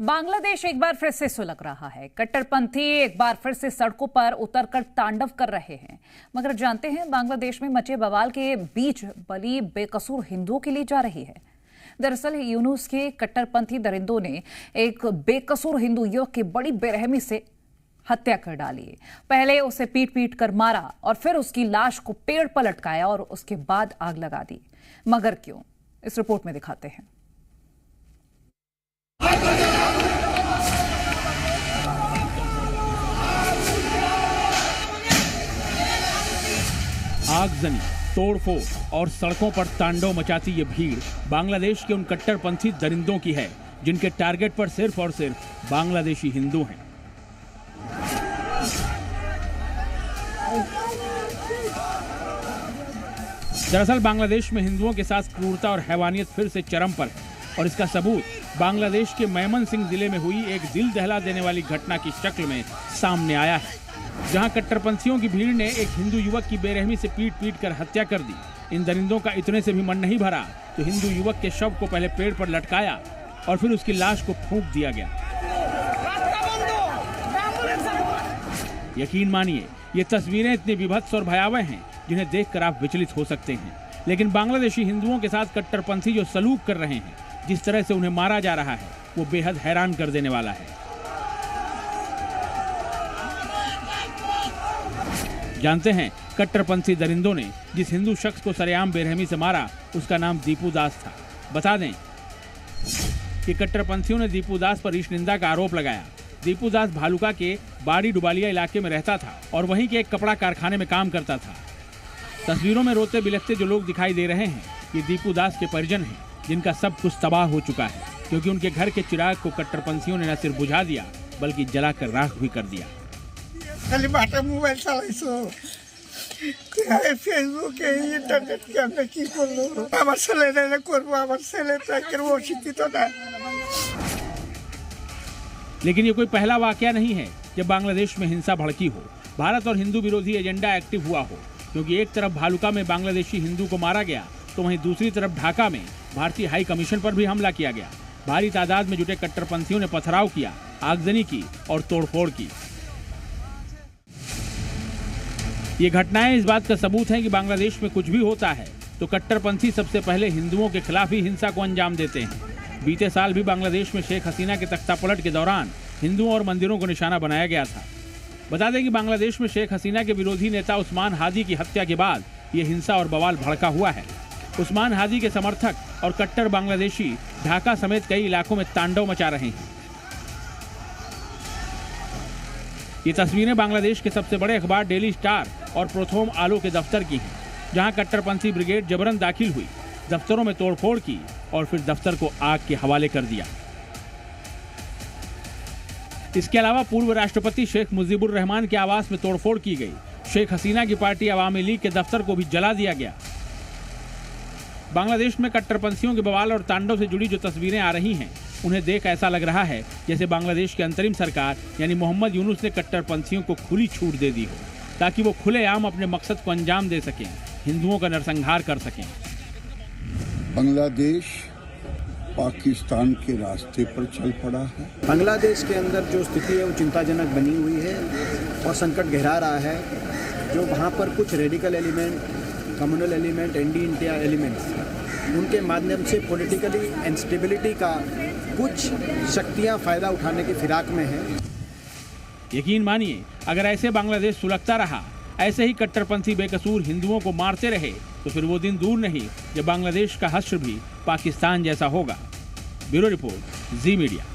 बांग्लादेश एक बार फिर से सुलग रहा है। कट्टरपंथी एक बार फिर से सड़कों पर उतरकर तांडव कर रहे हैं। मगर जानते हैं बांग्लादेश में मचे बवाल के बीच बलि बेकसूर हिंदुओं के लिए जा रही है। दरअसल यूनुस के कट्टरपंथी दरिंदों ने एक बेकसूर हिंदू युवक की बड़ी बेरहमी से हत्या कर डाली। पहले उसे पीट पीट कर मारा और फिर उसकी लाश को पेड़ पर लटकाया और उसके बाद आग लगा दी। मगर क्यों, इस रिपोर्ट में दिखाते हैं। आगजनी, तोड़फोड़ और सड़कों पर तांडव मचाती ये भीड़ बांग्लादेश के उन कट्टरपंथी दरिंदों की है जिनके टारगेट पर सिर्फ और सिर्फ बांग्लादेशी हिंदू हैं। दरअसल बांग्लादेश में हिंदुओं के साथ क्रूरता और हैवानियत फिर से चरम पर है और इसका सबूत बांग्लादेश के मेमनसिंह जिले में हुई एक दिल दहला देने वाली घटना की शक्ल में सामने आया है, जहां कट्टरपंथियों की भीड़ ने एक हिंदू युवक की बेरहमी से पीट पीट कर हत्या कर दी। इन दरिंदों का इतने से भी मन नहीं भरा तो हिंदू युवक के शव को पहले पेड़ पर लटकाया और फिर उसकी लाश को फूंक दिया गया। यकीन मानिए ये तस्वीरें इतनी विभत्स और भयावह हैं जिन्हें देखकर आप विचलित हो सकते हैं, लेकिन बांग्लादेशी हिंदुओं के साथ कट्टरपंथी जो सलूक कर रहे हैं, जिस तरह से उन्हें मारा जा रहा है, वो बेहद हैरान कर देने वाला है। जानते हैं कट्टरपंथी दरिंदों ने जिस हिंदू शख्स को सरेआम बेरहमी से मारा उसका नाम दीपू दास था। बता दें कि कट्टरपंथियों ने दीपू दास पर ईश निंदा का आरोप लगाया। दीपू दास भालुका के बाड़ी डुबालिया इलाके में रहता था और वहीं के एक कपड़ा कारखाने में काम करता था। तस्वीरों में रोते बिलखते जो लोग दिखाई दे रहे हैं ये दीपू दास के परिजन हैं, जिनका सब कुछ तबाह हो चुका है क्योंकि उनके घर के चिराग को कट्टरपंथियों ने न सिर्फ बुझा दिया बल्कि जलाकर राख भी कर दिया। खाली बाटा मोबाइल চালাইছো ফেসবুকে ইন্টারনেট আমরা কি করব আমার ছেলেরা করব আমার ছেলেটা কেন শিক্ষিত না। लेकिन ये कोई पहला वाकया नहीं है जब बांग्लादेश में हिंसा भड़की हो, भारत और हिंदू विरोधी एजेंडा एक्टिव हुआ हो, क्योंकि एक तरफ भालुका में बांग्लादेशी हिंदू को मारा गया तो वहीं दूसरी तरफ ढाका में भारतीय हाई कमीशन पर भी हमला किया गया। भारी तादाद में जुटे कट्टरपंथियों ने पथराव किया, आगजनी की और तोड़फोड़ की। ये घटनाएं इस बात का सबूत हैं कि बांग्लादेश में कुछ भी होता है तो कट्टरपंथी सबसे पहले हिंदुओं के खिलाफ ही हिंसा को अंजाम देते हैं। बीते साल भी बांग्लादेश में शेख हसीना के तख्तापलट के दौरान हिंदुओं और मंदिरों को निशाना बनाया गया था। बता दें कि बांग्लादेश में शेख हसीना के विरोधी नेता उस्मान हादी की हत्या के बाद ये हिंसा और बवाल भड़का हुआ है। उस्मान हादी के समर्थक और कट्टर बांग्लादेशी ढाका समेत कई इलाकों में तांडव मचा रहे हैं। ये तस्वीरें बांग्लादेश के सबसे बड़े अखबार डेली स्टार और प्रथम आलो के दफ्तर की हैं, जहां कट्टरपंथी ब्रिगेड जबरन दाखिल हुई, दफ्तरों में तोड़फोड़ की और फिर दफ्तर को आग के हवाले कर दिया। इसके अलावा पूर्व राष्ट्रपति शेख मुजीबुर रहमान के आवास में तोड़फोड़ की गई। शेख हसीना की पार्टी अवामी लीग के दफ्तर को भी जला दिया गया। बांग्लादेश में कट्टरपंथियों के बवाल और तांडव से जुड़ी जो तस्वीरें आ रही हैं, उन्हें देख ऐसा लग रहा है जैसे बांग्लादेश की अंतरिम सरकार यानी मोहम्मद यूनुस ने कट्टरपंथियों को खुली छूट दे दी हो ताकि वो खुलेआम अपने मकसद को अंजाम दे सकें, हिंदुओं का नरसंहार कर सकें। बांग्लादेश पाकिस्तान के रास्ते पर चल पड़ा है। बांग्लादेश के अंदर जो स्थिति है वो चिंताजनक बनी हुई है और संकट गहरा रहा है। जो वहाँ पर कुछ radical element, communal element, anti India elements, उनके माध्यम से पॉलिटिकली इंस्टेबिलिटी का कुछ शक्तियाँ फ़ायदा उठाने की फिराक में हैं। यकीन मानिए अगर ऐसे बांग्लादेश सुलगता रहा, ऐसे ही कट्टरपंथी बेकसूर हिंदुओं को मारते रहे तो फिर वो दिन दूर नहीं जब बांग्लादेश का हश्र भी पाकिस्तान जैसा होगा। ब्यूरो रिपोर्ट, जी मीडिया।